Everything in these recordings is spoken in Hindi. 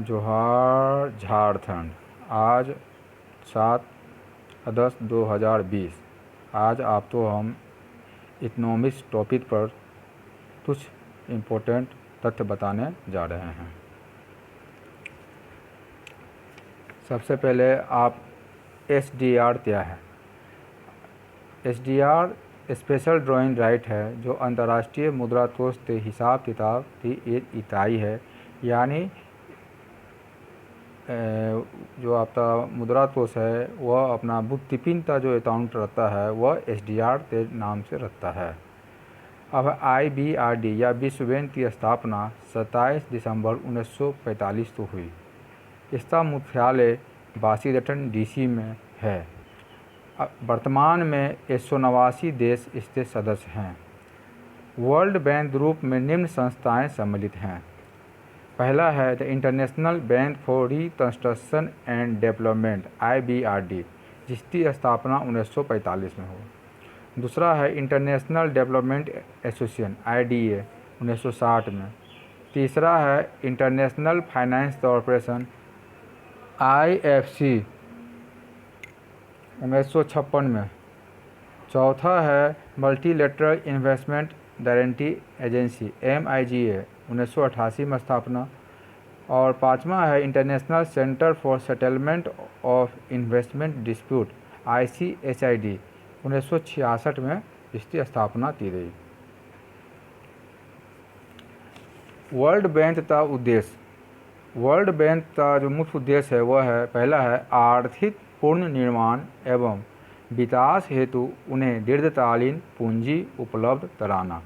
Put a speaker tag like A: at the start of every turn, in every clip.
A: जोहार झारखंड। आज 7 अगस्त 2020। आज आपको हम इकोनॉमिक्स टॉपिक पर कुछ इम्पोर्टेंट तथ्य बताने जा रहे हैं। सबसे पहले आप SDR क्या है। SDR स्पेशल ड्राइंग राइट है, जो अंतर्राष्ट्रीय मुद्रा कोष के हिसाब किताब की एक इकाई है। यानी जो आपका मुद्रा कोष है वह अपना बुक कीपिंग का जो अकाउंट रहता है वह SDR के नाम से रखता है। अब IBRD या विश्व बैंक की स्थापना 27 दिसंबर 1945 को हुई। इसका मुख्यालय वाशिंगटन DC में है। वर्तमान में 189 देश इसके सदस्य हैं। वर्ल्ड बैंक ग्रुप में निम्न संस्थाएं सम्मिलित हैं। पहला है the international bank for reconstruction and development IBRD, जिसकी स्थापना 1945 में हुई। दूसरा है इंटरनेशनल डेवलपमेंट एसोसिएशन IDA 1960 में। तीसरा है इंटरनेशनल फाइनेंस कॉरपोरेशन IFC 1956 में। चौथा है multilateral investment guarantee agency MIGA 1988 में स्थापना। और पाँचवा है international centre for settlement of investment dispute ICSID 1966 में इसकी स्थापना की गई। वर्ल्ड बैंक का उद्देश्य। वर्ल्ड बैंक का जो मुख्य उद्देश्य है वह है, पहला है आर्थिक पूर्ण निर्माण एवं विकास हेतु उन्हें दीर्घकालीन पूंजी उपलब्ध कराना।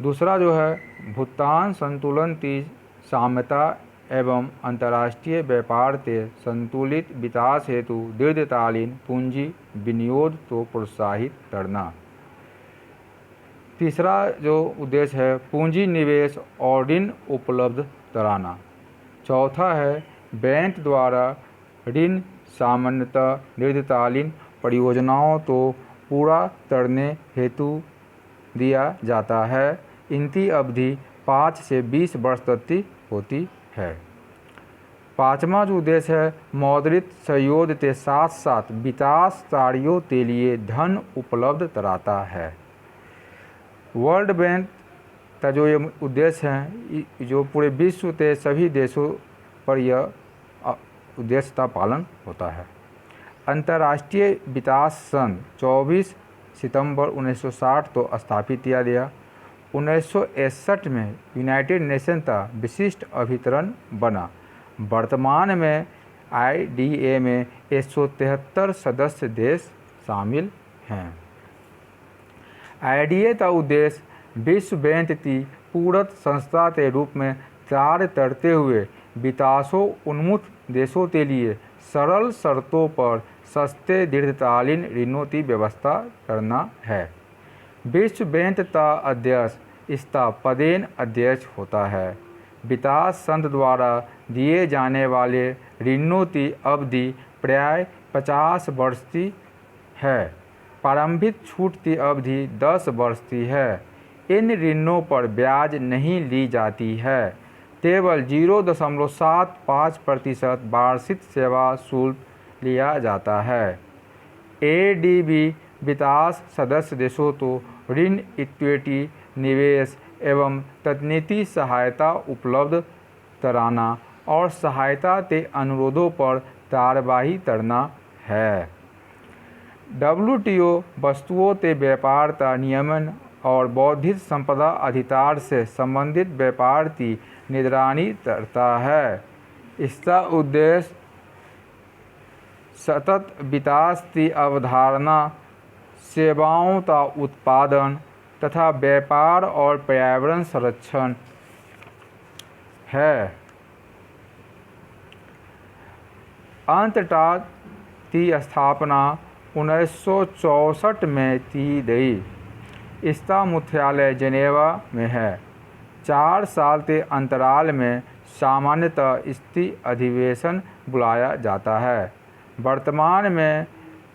A: दूसरा जो है भुगतान संतुलन की साम्यता एवं अंतर्राष्ट्रीय व्यापार के संतुलित विकास हेतु दीर्घकालीन पूंजी विनियोग को प्रोत्साहित करना। तीसरा जो उद्देश्य है पूंजी निवेश और ऋण उपलब्ध कराना। चौथा है बैंक द्वारा ऋण सामान्यतः दीर्घकालीन परियोजनाओं को पूरा करने हेतु दिया जाता है। इनकी अवधि 5 से 20 वर्ष तक की होती है। पाँचवा जो उद्देश्य है मौद्रिक सहयोग के साथ साथ विकास कार्यों के लिए धन उपलब्ध कराता है। वर्ल्ड बैंक का जो ये उद्देश्य है, जो पूरे विश्व के सभी देशों पर यह उद्देश्य का पालन होता है। अंतर्राष्ट्रीय विकास संघ 24 सितंबर 1960 को स्थापित किया गया। 1961 में यूनाइटेड नेशन का विशिष्ट अभिकरण बना। वर्तमान में IDA में 173 सदस्य देश शामिल हैं। IDA का उद्देश्य विश्व बैंक की पूरक संस्था के रूप में कार्य करते हुए विकासोन्मुख देशों के लिए सरल शर्तों पर सस्ते दीर्घकालीन ऋणों की व्यवस्था करना है। विश्व बैंक का अध्यक्ष इसका पदेन अध्यक्ष होता है। विकास संघ द्वारा दिए जाने वाले ऋणों की अवधि प्राय 50 वर्ष की है। प्रारंभिक छूट की अवधि 10 वर्ष की है। इन ऋणों पर ब्याज नहीं ली जाती है। केवल 0.75% वार्षिक सेवा शुल्क लिया जाता है। ADB विकास सदस्य देशों को ऋण, इक्विटी, निवेश एवं तकनीकी सहायता उपलब्ध कराना और सहायता के अनुरोधों पर कार्यवाही करना है। WTO वस्तुओं के व्यापार का नियमन और बौद्धिक संपदा अधिकार से संबंधित व्यापार की निगरानी करता है। इसका उद्देश्य सतत विकास की अवधारणा, सेवाओं का उत्पादन तथा व्यापार और पर्यावरण संरक्षण है। अंतर्राष्ट्र की स्थापना 1964 में की गई। इसका मुख्यालय जेनेवा में है। 4 साल के अंतराल में सामान्यतः इसकी अधिवेशन बुलाया जाता है। वर्तमान में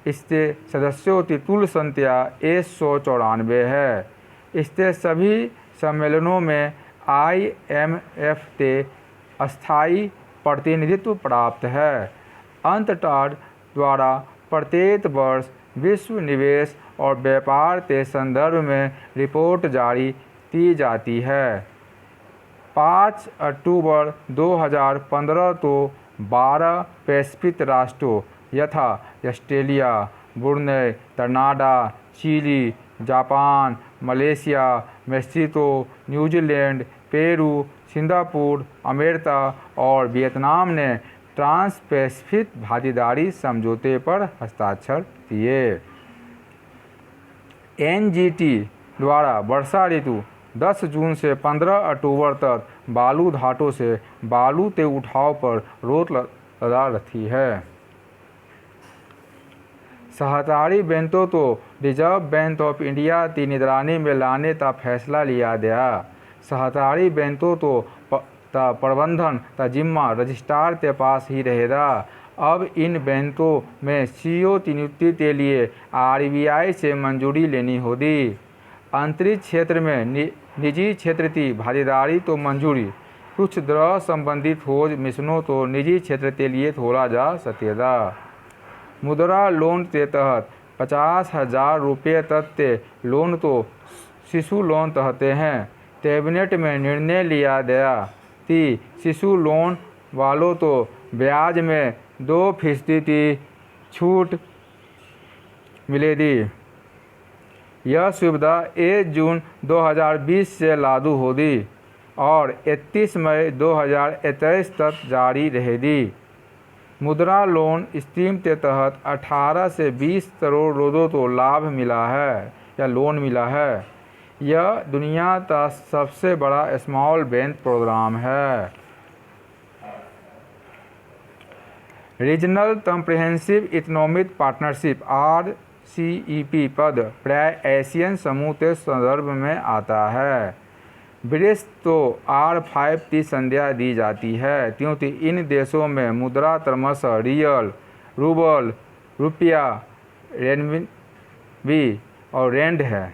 A: इसके सदस्यों की कुल संख्या 194 है। इसके सभी सम्मेलनों में IMF के अस्थायी प्रतिनिधित्व प्राप्त है। अंतटाड द्वारा प्रत्येक वर्ष विश्व निवेश और व्यापार के संदर्भ में रिपोर्ट जारी की जाती है। 5 अक्टूबर 2015 को 12 पैसिफिक राष्ट्रों यथा Australia, Brunei, Canada, Chile, Japan, Malaysia, Mexico, New Zealand, Peru, Singapore, America और वियतनाम ने ट्रांस पैसिफिक भागीदारी समझौते पर हस्ताक्षर किए। एनजीटी द्वारा वर्षा ऋतु 10 जून से 15 अक्टूबर तक बालू घाटों से बालू के उठाव पर रोक लगा रखी है। सहकारी बैंकों को रिजर्व बैंक ऑफ इंडिया की निगरानी में लाने का फैसला लिया गया। सहकारी बैंकों को प्रबंधन का जिम्मा रजिस्ट्रार के पास ही रहेगा। अब इन बैंकों में सीईओ की नियुक्ति के लिए आरबीआई से मंजूरी लेनी होगी। अंतरिक्ष क्षेत्र में निजी क्षेत्र की भागीदारी तो मंजूरी, कुछ ग्रह संबंधी खोज मिशनों को निजी क्षेत्र के लिए खोला जा सकेगा। मुद्रा लोन के तहत 50,000 रुपये तक के लोन को शिशु लोन कहते हैं। कैबिनेट में निर्णय लिया गया कि शिशु लोन वालों को ब्याज में 2% की छूट मिलेगी। यह सुविधा 1 जून 2020 से लागू होगी और 31 मई 2023 तक जारी रहेगी। मुद्रा लोन स्कीम के तहत 18 से 20 करोड़ लोगों को लाभ मिला है या लोन मिला है। यह दुनिया का सबसे बड़ा स्मॉल बैंक प्रोग्राम है। Regional comprehensive economic partnership RCEP पद प्राय एशियन समूह के संदर्भ में आता है। ब्रिक्स को R5 की संज्ञा दी जाती है क्योंकि इन देशों में मुद्रा क्रमशः रियल, रूबल, रुपया, रेनबी और रेंड है।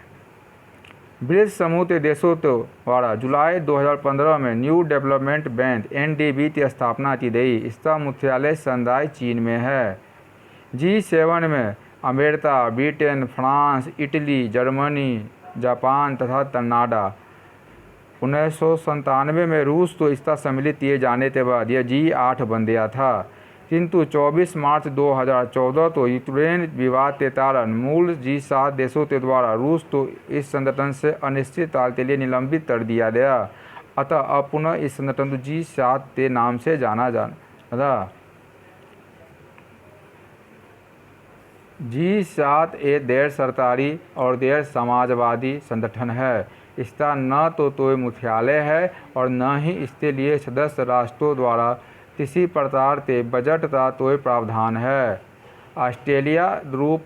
A: ब्रिक्स समूह के देशों द्वारा जुलाई 2015 में न्यू डेवलपमेंट बैंक NDB की स्थापना की गई। इसका मुख्यालय शंघाई चीन में है। G7 में America, Britain, France, Italy, Germany, Japan तथा कनाडा। 1997 में रूस को इसका सम्मिलित किए जाने के बाद यह G8 बन गया था, किंतु 24 मार्च 2014 को यूक्रेन विवाद के कारण मूल G7 देशों के द्वारा रूस को इस संगठन से अनिश्चित काल के लिए निलंबित कर दिया गया। अतः अब पुनः इस संगठन को G7 के नाम से जाना जाता। G7 एक गैर सरकारी और गैर समाजवादी संगठन है। इसका न तो कोई मुख्यालय है और न ही इसके लिए सदस्य राष्ट्रों द्वारा किसी प्रकार के बजट का कोई प्रावधान है। ऑस्ट्रेलिया ग्रुप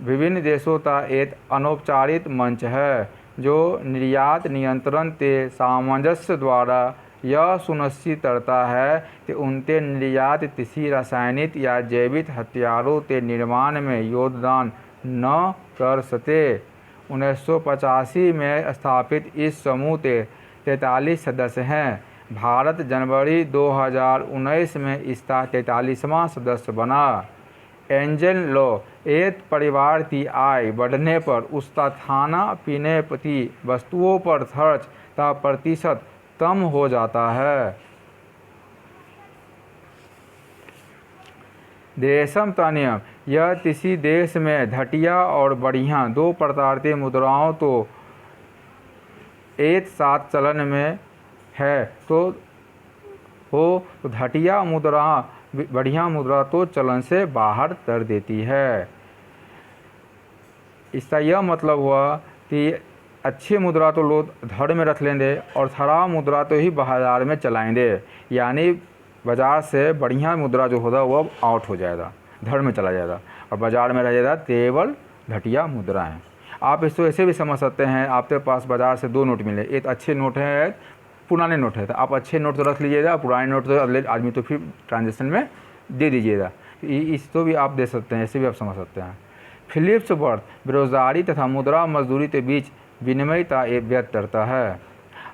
A: विभिन्न देशों का एक अनौपचारिक मंच है जो निर्यात नियंत्रण के सामंजस्य द्वारा यह सुनिश्चित करता है कि उनके निर्यात किसी रासायनिक या जैविक हथियारों के निर्माण में योगदान न कर सके। 1985 में स्थापित इस समूह के 43 सदस्य हैं। भारत जनवरी 2019 में इसका 43वां सदस्य बना। एंजल लॉ एक परिवार की आय बढ़ने पर उसका खाना पीने की वस्तुओं पर खर्च का प्रतिशत कम हो जाता है। देशम का नियम यह किसी देश में घटिया और बढ़िया दो प्रकार की मुद्राओं तो एक साथ चलन में है तो घटिया मुद्रा बढ़िया मुद्रा तो चलन से बाहर कर देती है। इसका यह मतलब हुआ कि अच्छी मुद्रा तो लोग घर में रख लेंगे और खराब मुद्रा तो ही बाजार में चलाएंगे, यानी बाज़ार से बढ़िया मुद्रा जो होगा वह आउट हो जाएगा, घर में चला जाएगा और बाज़ार में रह जाएगा केवल घटिया मुद्रा है। आप इसको ऐसे भी समझ सकते हैं, आपके पास बाज़ार से 2 नोट मिले, एक अच्छे नोट है एक पुराने नोट है, तो आप अच्छे नोट तो रख लीजिएगा, पुराने नोट तो अगले आदमी तो फिर ट्रांजेक्शन में दे दीजिएगा। इसको भी आप दे सकते हैं, ऐसे भी आप समझ सकते हैं। फिलिप्स वर्थ बेरोजगारी तथा मुद्रा मजदूरी के बीच विनिमय का एक व्यक्त करता है।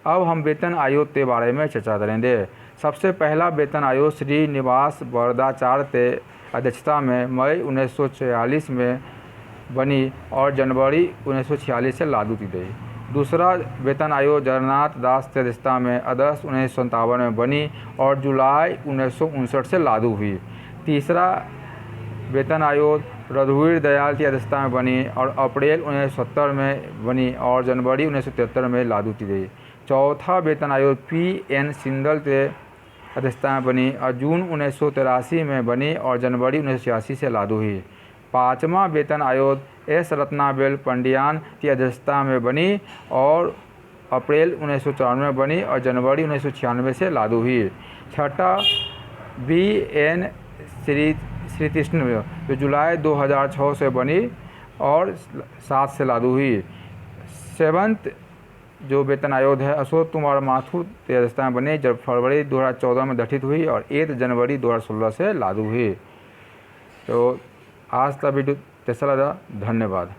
A: अब हम वेतन आयोग के बारे में चर्चा करेंगे। सबसे पहला वेतन आयोग श्रीनिवास वरदाचार्य के अध्यक्षता में मई 1946 में बनी और जनवरी 1946 से लागू की गई। दूसरा वेतन आयोग जगन्नाथ दास की अध्यक्षता में अगस्त 1957 में बनी और जुलाई 1959 से लागू हुई। तीसरा वेतन आयोग रघुवीर दयाल की अध्यक्षता में बनी और अप्रैल 1970 में बनी और जनवरी 1973 में लागू की गई। चौथा वेतन आयोग P.N. सिंघल के अध्यक्षता में बनी और जून 1983 में बनी और जनवरी 1986 से लागू हुई। पाँचवा वेतन आयोग S. रत्नाबेल पंडियान की अध्यक्षता में बनी और अप्रैल 1994 में बनी और जनवरी 1996 से लागू हुई। छठा B.N. श्रीकृष्ण जो जुलाई 2006 से बनी और 7 से लागू हुई। सेवंथ जो वेतन आयोग है अशोक कुमार माथुर की अध्यक्षता में बनी जब फरवरी 2014 में गठित हुई और 1 जनवरी 2016 से लागू हुई। तो आज का वीडियो कैसा लगा? धन्यवाद।